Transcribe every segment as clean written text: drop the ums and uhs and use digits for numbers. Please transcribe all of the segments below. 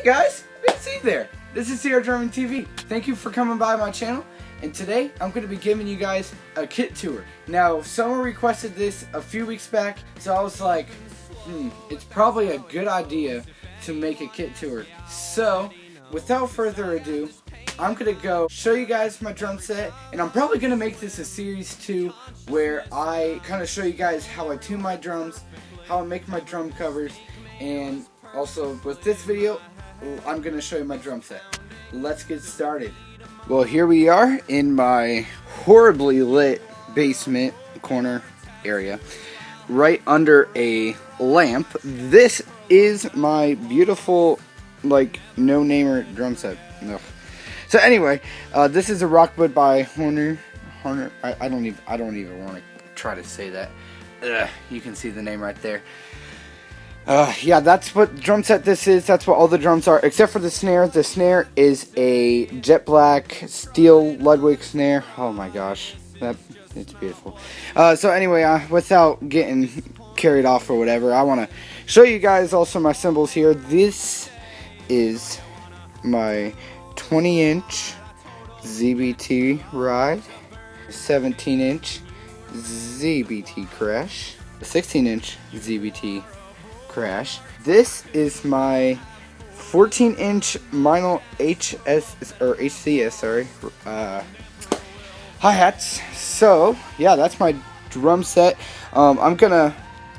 Hey guys, good to see you there. This is CR Drumming TV. Thank you for coming by my channel. And today I'm going to be giving you guys a kit tour. Now, someone requested this a few weeks back, so I was like, it's probably a good idea to make a kit tour. So, without further ado, I'm going to go show you guys my drum set, and I'm probably going to make this a series too, where I kind of show you guys how I tune my drums, how I make my drum covers, and also with this video, I'm going to show you my drum set. Let's get started. Well, here we are in my horribly lit basement corner area, right under a lamp. This is my beautiful, like, no-namer drum set. Ugh. So anyway, this is a Rockwood by Horner. I don't even want to try to say that. Ugh, you can see the name right there. Yeah, that's what drum set this is. That's what all the drums are, except for the snare. The snare is a jet black steel Ludwig snare. Oh my gosh, it's beautiful. So anyway, without getting carried off or whatever, I want to show you guys also my cymbals here. This is my 20-inch ZBT Ride, 17-inch ZBT Crash, 16-inch ZBT Crash. This is my 14-inch Meinl HCS, hi-hats. So yeah, that's my drum set. I'm gonna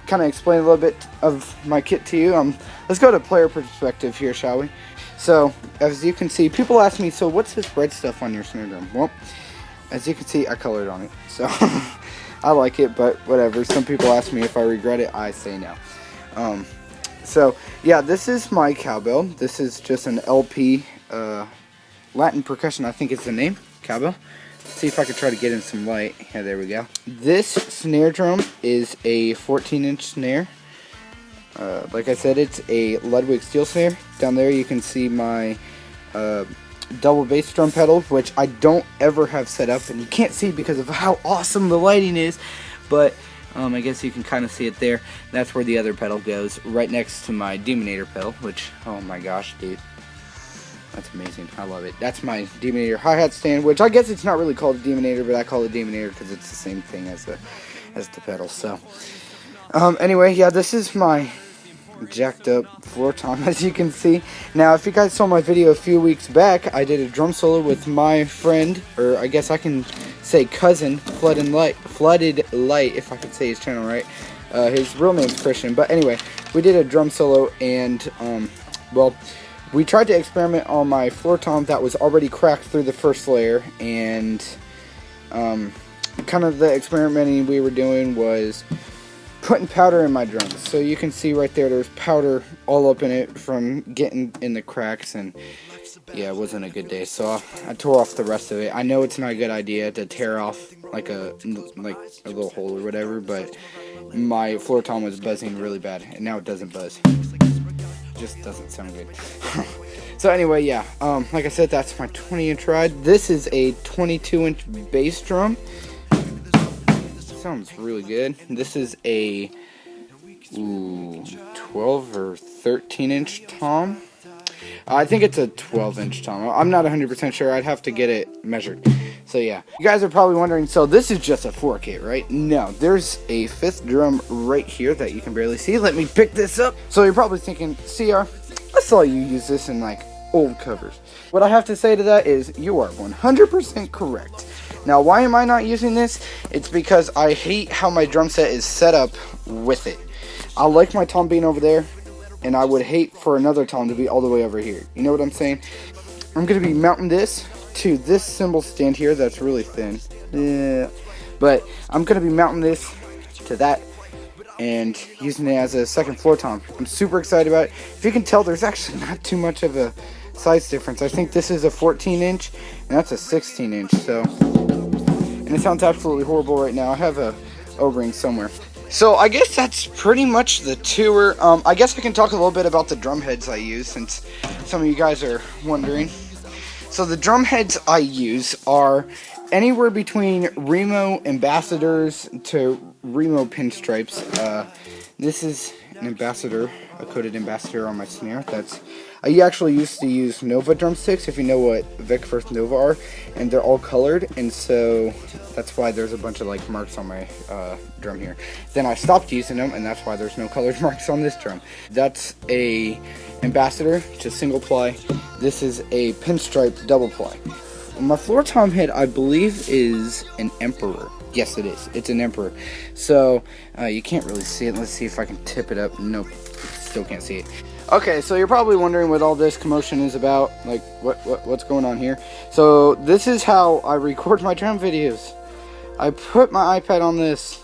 kind of explain a little bit of my kit to you. Let's go to player perspective here, shall we? So as you can see, people ask me, so what's this red stuff on your snare drum? Well, as you can see, I colored on it, so I like it, but whatever. Some people ask me if I regret it. I say no. So yeah, this is my cowbell. This is just an LP Latin percussion, I think it's the name, cowbell. Let's see if I can try to get in some light. Yeah, there we go. This snare drum is a 14-inch snare. Like I said, it's a Ludwig steel snare. Down there you can see my double bass drum pedal, which I don't ever have set up, and you can't see because of how awesome the lighting is, but I guess you can kind of see it there. That's where the other pedal goes, right next to my Demonator pedal, which, oh my gosh, dude, that's amazing. I love it. That's my Demonator hi-hat stand, which I guess it's not really called a Demonator, but I call it Demonator because it's the same thing as the pedal. So anyway, yeah, this is my jacked up floor tom, as you can see. Now, if you guys saw my video a few weeks back, I did a drum solo with my friend, or I guess I can say cousin, Flooded Light, if I could say his channel right. His real name's Christian, but anyway, we did a drum solo, and well, we tried to experiment on my floor tom that was already cracked through the first layer, and kind of the experimenting we were doing was putting powder in my drums. So you can see right there, there's powder all up in it from getting in the cracks, and yeah, it wasn't a good day. So I tore off the rest of it. I know it's not a good idea to tear off like a little hole or whatever, but my floor tom was buzzing really bad, and now it doesn't buzz. It just doesn't sound good. So anyway, yeah, like I said, that's my 20-inch Ride. This is a 22-inch bass drum. Sounds really good. This is a 12 or 13-inch tom. I think it's a 12-inch tom. I'm not 100% sure. I'd have to get it measured. So yeah, you guys are probably wondering, so this is just a 4 kit, right? No, there's a 5th drum right here that you can barely see. Let me pick this up. So you're probably thinking, CR, I saw you use this in like old covers. What I have to say to that is, you are 100% correct. Now, why am I not using this? It's because I hate how my drum set is set up with it. I like my tom being over there, and I would hate for another tom to be all the way over here. You know what I'm saying? I'm going to be mounting this to this cymbal stand here that's really thin. Yeah. But I'm going to be mounting this to that and using it as a second floor tom. I'm super excited about it. If you can tell, there's actually not too much of a size difference. I think this is a 14-inch, and that's a 16-inch, so... And it sounds absolutely horrible right now. I have a O-ring somewhere. So I guess that's pretty much the tour. I guess I can talk a little bit about the drum heads I use, since some of you guys are wondering. So the drum heads I use are anywhere between Remo Ambassadors to Remo Pinstripes. This is an ambassador, a coated ambassador on my snare. I actually used to use Nova drumsticks, if you know what Vic Firth Nova are, and they're all colored, and so that's why there's a bunch of like marks on my drum here. Then I stopped using them, and that's why there's no colored marks on this drum. That's a ambassador, just single ply. This is a pinstripe double ply. My floor tom head, I believe, is an Emperor. Yes, it is. It's an Emperor. So you can't really see it. Let's see if I can tip it up. Nope, still can't see it. Okay, so you're probably wondering what all this commotion is about, like what's going on here. So this is how I record my drum videos. I put my iPad on this,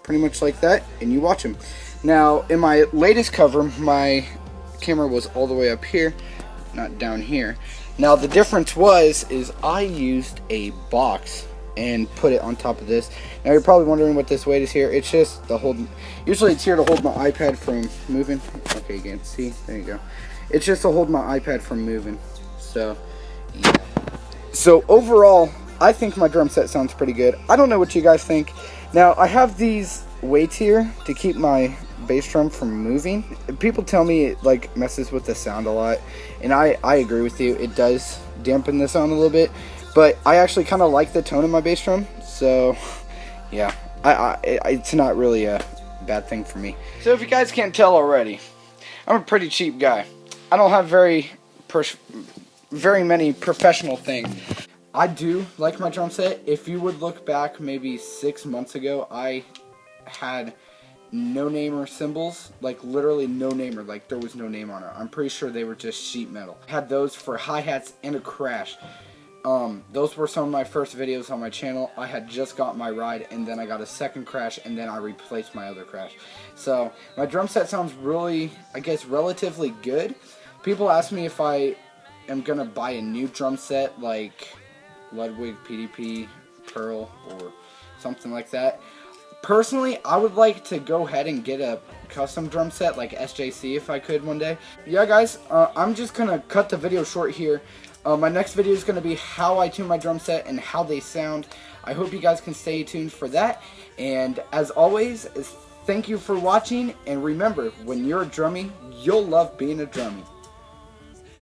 pretty much like that, and you watch them. Now, in my latest cover, my camera was all the way up here, not down here. Now the difference is I used a box and put it on top of this. Now you're probably wondering what this weight is here. It's just the hold. Usually it's here to hold my iPad from moving. Okay, you can see. There you go. It's just to hold my iPad from moving. So, yeah. So overall, I think my drum set sounds pretty good. I don't know what you guys think. Now I have these weights here to keep my bass drum from moving. People tell me it like messes with the sound a lot, and I agree with you. It does dampen the sound a little bit. But I actually kind of like the tone of my bass drum, so yeah, it's not really a bad thing for me. So if you guys can't tell already, I'm a pretty cheap guy. I don't have very many professional things. I do like my drum set. If you would look back maybe 6 months ago, I had no-namer cymbals, like literally no-namer, like there was no name on it. I'm pretty sure they were just sheet metal. I had those for hi-hats and a crash. Those were some of my first videos on my channel. I had just got my ride, and then I got a second crash, and then I replaced my other crash. So my drum set sounds really, I guess, relatively good. People ask me if I am gonna buy a new drum set like Ludwig, PDP, Pearl, or something like that. Personally, I would like to go ahead and get a custom drum set like SJC if I could one day. Yeah, guys, I'm just gonna cut the video short here. My next video is going to be how I tune my drum set and how they sound. I hope you guys can stay tuned for that. And as always, thank you for watching. And remember, when you're a drummie, you'll love being a drummie.